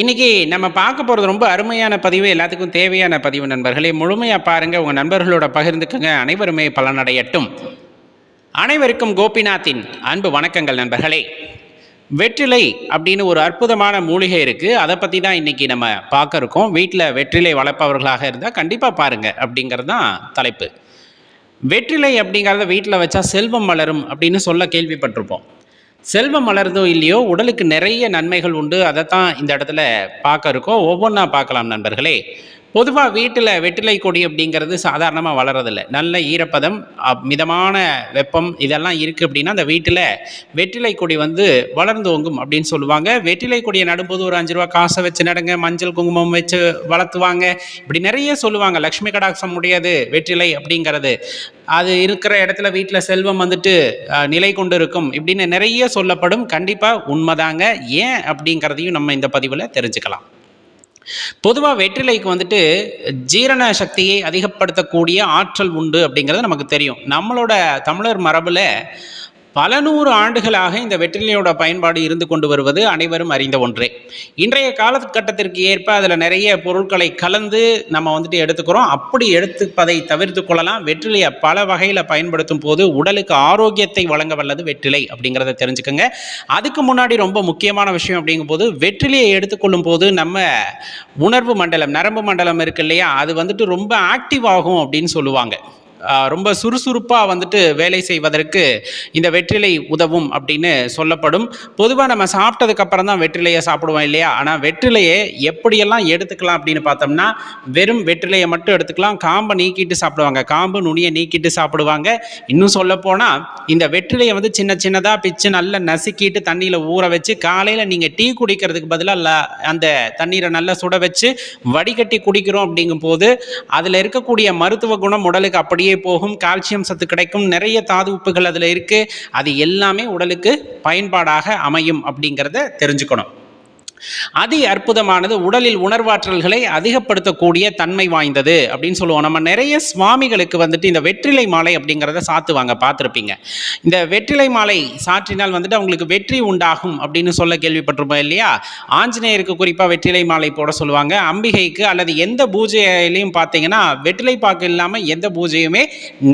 இன்னைக்கு நம்ம பார்க்க போறது ரொம்ப அருமையான பதிவு. எல்லாத்துக்கும் தேவையான பதிவு நண்பர்களே. முழுமையா பாருங்க. உங்க நண்பர்களோட பகிர்ந்துக்குங்க. அனைவருமே பலனடையட்டும். அனைவருக்கும் கோபிநாத்தின் அன்பு வணக்கங்கள் நண்பர்களே. வெற்றிலை அப்படின்னு ஒரு அற்புதமான மூலிகை இருக்கு. அதை பத்தி தான் இன்னைக்கு நம்ம பார்க்க இருக்கோம். வீட்டில் வெற்றிலை வளர்ப்பவர்களாக இருந்தால் கண்டிப்பா பாருங்க அப்படிங்கிறது தான் தலைப்பு. வெற்றிலை அப்படிங்கிறத வீட்டில் வச்சா செல்வம் மலரும் அப்படின்னு சொல்ல கேள்விப்பட்டிருப்போம். செல்வம் மலருதோ இல்லையோ உடலுக்கு நிறைய நன்மைகள் உண்டு. அதைத்தான் இந்த இடத்துல பார்க்க இருக்கோம். ஒவ்வொன்றா பார்க்கலாம் நண்பர்களே. பொதுவாக வீட்டில் வெற்றிலை கொடி அப்படிங்கிறது சாதாரணமாக வளரதில்ல. நல்ல ஈரப்பதம், மிதமான வெப்பம் இதெல்லாம் இருக்குது அப்படின்னா அந்த வீட்டில் வெற்றிலை கொடி வந்து வளர்ந்தோங்கும் அப்படின்னு சொல்லுவாங்க. வெற்றிலை கொடியை நடும்போது ஒரு 5 ரூபா காசை வச்சு நடுங்க, மஞ்சள் குங்குமம் வச்சு வளர்த்துவாங்க. இப்படி நிறைய சொல்லுவாங்க. லக்ஷ்மி கடாட்சம் உடையது வெற்றிலை அப்படிங்கிறது. அது இருக்கிற இடத்துல வீட்டில் செல்வம் வந்துட்டு நிலை கொண்டு இருக்கும் இப்படின்னு நிறைய சொல்லப்படும். கண்டிப்பாக உண்மைதாங்க. ஏன் அப்படிங்கிறதையும் நம்ம இந்த பதிவில் தெரிஞ்சுக்கலாம். பொதுவாக வெற்றிலைக்கு வந்துட்டு ஜீரண சக்தியை அதிகப்படுத்தக்கூடிய ஆற்றல் உண்டு அப்படிங்கிறது நமக்கு தெரியும். நம்மளோட தமிழர் மரபில் பல நூறு ஆண்டுகளாக இந்த வெற்றிலையோட பயன்பாடு இருந்து கொண்டு வருவது அனைவரும் அறிந்த ஒன்றே. இன்றைய காலகட்டத்திற்கு ஏற்ப அதில் நிறைய பொருட்களை கலந்து நம்ம வந்துட்டு எடுத்துக்கிறோம். அப்படி எடுத்துப்பதை தவிர்த்து கொள்ளலாம். வெற்றிலையை பல வகையில் பயன்படுத்தும் போது உடலுக்கு ஆரோக்கியத்தை வழங்க வல்லது வெற்றிலை அப்படிங்கிறத தெரிஞ்சுக்கோங்க. அதுக்கு முன்னாடி ரொம்ப முக்கியமான விஷயம் அப்படிங்கும்போது, வெற்றிலையை எடுத்துக்கொள்ளும் போது நம்ம உணர்வு மண்டலம், நரம்பு மண்டலம் இருக்கு இல்லையா, அது வந்துட்டு ரொம்ப ஆக்டிவ் ஆகும் அப்படின்னு சொல்லுவாங்க. ரொம்ப சுறுசுறுப்பாக வந்துட்டு வேலை செய்வதற்கு இந்த வெற்றிலை உதவும் அப்படின்னு சொல்லப்படும். பொதுவாக நம்ம சாப்பிட்டதுக்கு அப்புறம் தான் வெற்றிலையை சாப்பிடுவோம் இல்லையா. ஆனால் வெற்றிலையை எப்படியெல்லாம் எடுத்துக்கலாம் அப்படின்னு பார்த்தோம்னா, வெறும் வெற்றிலையை மட்டும் எடுத்துக்கலாம். காம்பை நீக்கிட்டு சாப்பிடுவாங்க, காம்பு நுனியை நீக்கிட்டு சாப்பிடுவாங்க. இன்னும் சொல்ல போனால் இந்த வெற்றிலையை வந்து சின்ன சின்னதாக பிச்சு நல்லா நசுக்கிட்டு தண்ணியில் ஊற வச்சு காலையில் நீங்கள் டீ குடிக்கிறதுக்கு பதிலாக அந்த தண்ணீரை நல்லா சுட வச்சு வடிகட்டி குடிக்கிறோம். அப்படிங்கும் போது அதில் இருக்கக்கூடிய மருத்துவ குணம் உடலுக்கு அப்படியே போகும். கால்சியம் சத்து கிடைக்கும். நிறைய தாது உப்புகள் அதில் இருக்கு. அது எல்லாமே உடலுக்கு பயன்பாடாக அமையும் அப்படிங்கிறத தெரிஞ்சுக்கணும். அதி அற்புதமானது. உடலில் உணர்வாற்றல்களை அதிகப்படுத்தக்கூடிய தன்மை வாய்ந்தது அப்படின்னு சொல்லுவோம். நம்ம நிறைய சுவாமிகளுக்கு வந்துட்டு இந்த வெற்றிலை மாலை அப்படிங்கிறத சாத்துவாங்க, பார்த்துருப்பீங்க. இந்த வெற்றிலை மாலை சாற்றினால் வந்துட்டு அவங்களுக்கு வெற்றி உண்டாகும் அப்படின்னு சொல்ல கேள்விப்பட்டிருப்போம் இல்லையா. ஆஞ்சநேயருக்கு குறிப்பாக வெற்றிலை மாலை போட சொல்லுவாங்க. அம்பிகைக்கு அல்லது எந்த பூஜையிலையும் பார்த்தீங்கன்னா வெற்றிலை பாக்கு இல்லாமல் எந்த பூஜையுமே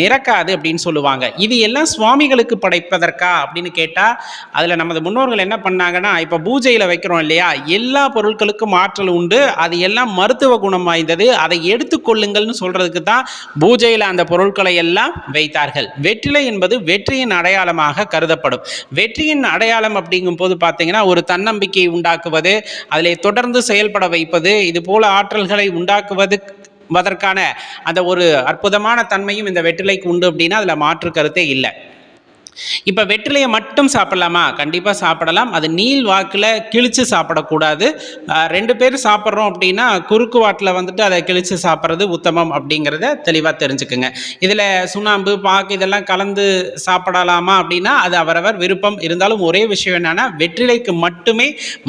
நிரக்காது அப்படின்னு சொல்லுவாங்க. இது எல்லாம் சுவாமிகளுக்கு படைப்பதற்கா அப்படின்னு கேட்டால் அதில் நமது முன்னோர்கள் என்ன பண்ணாங்கன்னா, இப்போ பூஜையில் வைக்கிறோம் இல்லையா, எல்லா பொருட்களுக்கும் ஆற்றல் உண்டு. அது எல்லாம் மருத்துவ குணம் வாய்ந்தது. அதை எடுத்துக்கொள்ளுங்கள்னு சொல்றதுக்கு தான் பூஜையில் அந்த பொருட்களை எல்லாம் வைத்தார்கள். வெற்றிலை என்பது வெற்றியின் அடையாளமாக கருதப்படும். வெற்றியின் அடையாளம் அப்படிங்கும் போது பார்த்தீங்கன்னா, ஒரு தன்னம்பிக்கை உண்டாக்குவது, அதில் தொடர்ந்து செயல்பட வைப்பது, இது போல ஆற்றல்களை உண்டாக்குவதற்கான அந்த ஒரு அற்புதமான தன்மையும் இந்த வெற்றிலைக்கு உண்டு அப்படின்னா அதில் மாற்று கருத்தே இல்லை. இப்போ வெற்றிலையை மட்டும் சாப்பிடலாமா? கண்டிப்பாக சாப்பிடலாம். அது நீள் வாக்கில் கிழிச்சு சாப்பிடக்கூடாது. 2 பேர் சாப்பிட்றோம் அப்படின்னா குறுக்கு வாட்டில் வந்துட்டு அதை கிழிச்சு சாப்பிட்றது உத்தமம் அப்படிங்கிறத தெளிவாக தெரிஞ்சுக்குங்க. இதில் சுண்ணாம்பு, பாக்கு இதெல்லாம் கலந்து சாப்பிடலாமா அப்படின்னா அது அவரவர் விருப்பம். இருந்தாலும் ஒரே விஷயம் என்னன்னா, வெற்றிலைக்கு மட்டுமே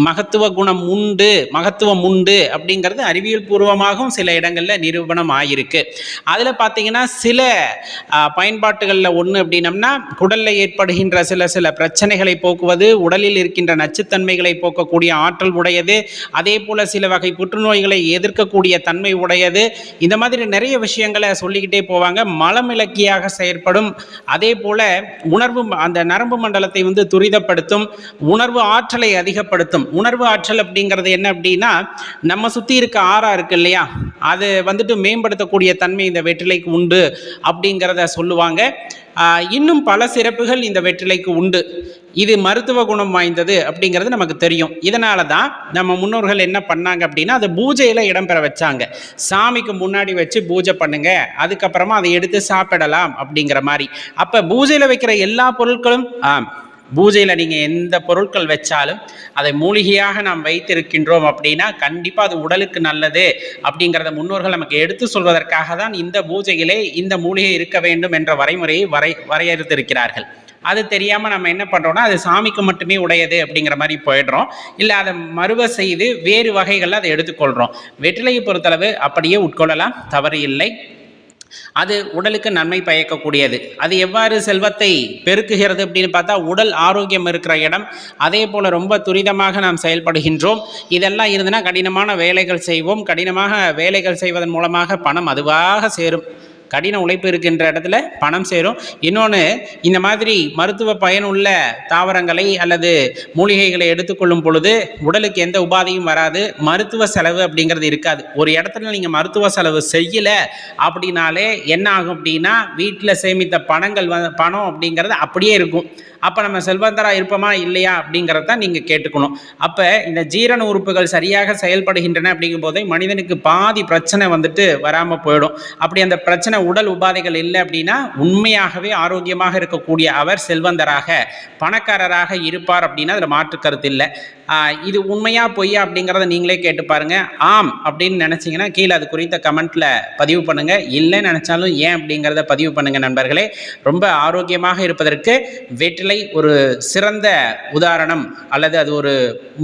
மகத்துவம் உண்டு அப்படிங்கிறது அறிவியல் பூர்வமாகவும் சில இடங்களில் நிரூபணம் ஆகியிருக்கு. அதில் பார்த்தீங்கன்னா சில பயன்பாட்டுகளில் ஒன்று அப்படின்னம்னா, குடலில் ஏற்படுகின்ற சில பிரச்சனைகளை போக்குவது, உடலில் இருக்கின்ற நச்சுத்தன்மைகளை போக்கக்கூடிய ஆற்றல் உடையது, அதே போல சில வகை புற்றுநோய்களை எதிர்க்கக்கூடிய தன்மை உடையது. இந்த மாதிரி நிறைய விஷயங்களை சொல்லிக்கிட்டே போவாங்க. மலமிளக்கியாக செயற்படும். அதே போல அந்த நரம்பு மண்டலத்தை வந்து துரிதப்படுத்தும், உணர்வு ஆற்றலை அதிகப்படுத்தும். உணர்வு ஆற்றல் அப்படிங்கிறது என்ன அப்படின்னா, நம்ம சுற்றி இருக்க ஆறா இருக்கு இல்லையா, அது வந்துட்டு மேம்படுத்தக்கூடிய தன்மை இந்த வெற்றிலைக்கு உண்டு அப்படிங்கிறத சொல்லுவாங்க. இன்னும் பல சிறப்புகள் இந்த வெற்றிலைக்கு உண்டு. இது மருத்துவ குணம் வாய்ந்தது அப்படிங்கிறது நமக்கு தெரியும். இதனால தான் நம்ம முன்னோர்கள் என்ன பண்ணாங்க அப்படின்னா, அதை பூஜையில் இடம்பெற வச்சாங்க. சாமிக்கு முன்னாடி வச்சு பூஜை பண்ணுங்க, அதுக்கப்புறமா அதை எடுத்து சாப்பிடலாம் அப்படிங்கிற மாதிரி. அப்போ பூஜையில் வைக்கிற எல்லா பொருட்களும் பூஜையில் நீங்கள் எந்த பொருட்கள் வச்சாலும் அதை மூலிகையாக நாம் வைத்திருக்கின்றோம் அப்படின்னா கண்டிப்பாக அது உடலுக்கு நல்லது அப்படிங்கிறத முன்னோர்கள் நமக்கு எடுத்து சொல்வதற்காக தான் இந்த பூஜையிலே இந்த மூலிகை இருக்க வேண்டும் என்ற வரைமுறையை வரையறுத்திருக்கிறார்கள். அது தெரியாமல் நம்ம என்ன பண்ணுறோம்னா, அது சாமிக்கு மட்டுமே உடையது அப்படிங்கிற மாதிரி போயிடுறோம். இல்லை அதை மறுவ செய்து வேறு வகைகளில் அதை எடுத்துக்கொள்கிறோம். வெற்றிலையை பொறுத்தளவு அப்படியே உட்கொள்ளலாம், தவறு இல்லை. அது உடலுக்கு நன்மை பயக்கக்கூடியது. அது எவ்வாறு செல்வத்தை பெருக்குகிறது அப்படின்னு பார்த்தா, உடல் ஆரோக்கியம் இருக்கிற இடம். அதே போல் ரொம்ப துரிதமாக நாம் செயல்படுகின்றோம். இதெல்லாம் இருந்துன்னா கடினமான வேலைகள் செய்வோம். கடினமாக வேலைகள் செய்வதன் மூலமாக பணம் அதுவாக சேரும். கடின உழைப்பு இருக்கின்ற இடத்துல பணம் சேரும். இன்னொன்று, இந்த மாதிரி மருத்துவ பயனுள்ள தாவரங்களை அல்லது மூலிகைகளை எடுத்துக்கொள்ளும் பொழுது உடலுக்கு எந்த உபாதையும் வராது. மருத்துவ செலவு அப்படிங்கிறது இருக்காது. ஒரு இடத்துல நீங்கள் மருத்துவ செலவு செய்யலை அப்படின்னாலே என்ன ஆகும் அப்படின்னா, வீட்டில் சேமித்த பணம் அப்படிங்கிறது அப்படியே இருக்கும். அப்போ நம்ம செல்வந்தராக இருப்போமா இல்லையா அப்படிங்கிறத தான் நீங்கள் கேட்டுக்கணும். அப்போ இந்த ஜீரண உறுப்புகள் சரியாக செயல்படுகின்றன அப்படிங்கும் போதே மனிதனுக்கு பாதி பிரச்சனை வந்துட்டு வராமல் போயிடும். அப்படி அந்த பிரச்சனை உடல் உபாதைகள் இல்லை அப்படின்னா உண்மையாகவே ஆரோக்கியமாக இருக்கக்கூடிய அவர் செல்வந்தராக பணக்காரராக இருப்பார் அப்படின்னா அதில் மாற்று கருத்து இல்லை. இது உண்மையா பொய்யா அப்படிங்கிறத நீங்களே கேட்டு பாருங்க. ஆம் அப்படின்னு நினைச்சீங்கன்னா கீழே அது குறித்த கமெண்ட்ல பதிவு பண்ணுங்க. இல்லைன்னு நினைச்சாலும் ஏன் அப்படிங்கிறத பதிவு பண்ணுங்க நண்பர்களே. ரொம்ப ஆரோக்கியமாக இருப்பதற்கு வெற்றிலை ஒரு சிறந்த உதாரணம். அல்லது அது ஒரு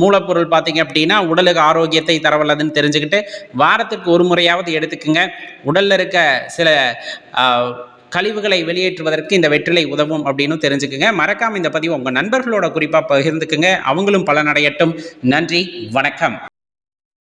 மூலப்பொருள் பார்த்தீங்க அப்படின்னா உடலுக்கு ஆரோக்கியத்தை தரவல்லதுன்னு தெரிஞ்சுக்கிட்டு வாரத்துக்கு ஒரு முறையாவது எடுத்துக்குங்க. உடல்ல இருக்க சில கழிவுகளை வெளியேற்றுவதற்கு இந்த வெற்றிலை உதவும் அப்படின்னு தெரிஞ்சுக்குங்க. மறக்காம இந்த பதிவு உங்க நண்பர்களோட குறிப்பா பகிர்ந்துக்குங்க. அவங்களும் பலனடையட்டும். நன்றி, வணக்கம்.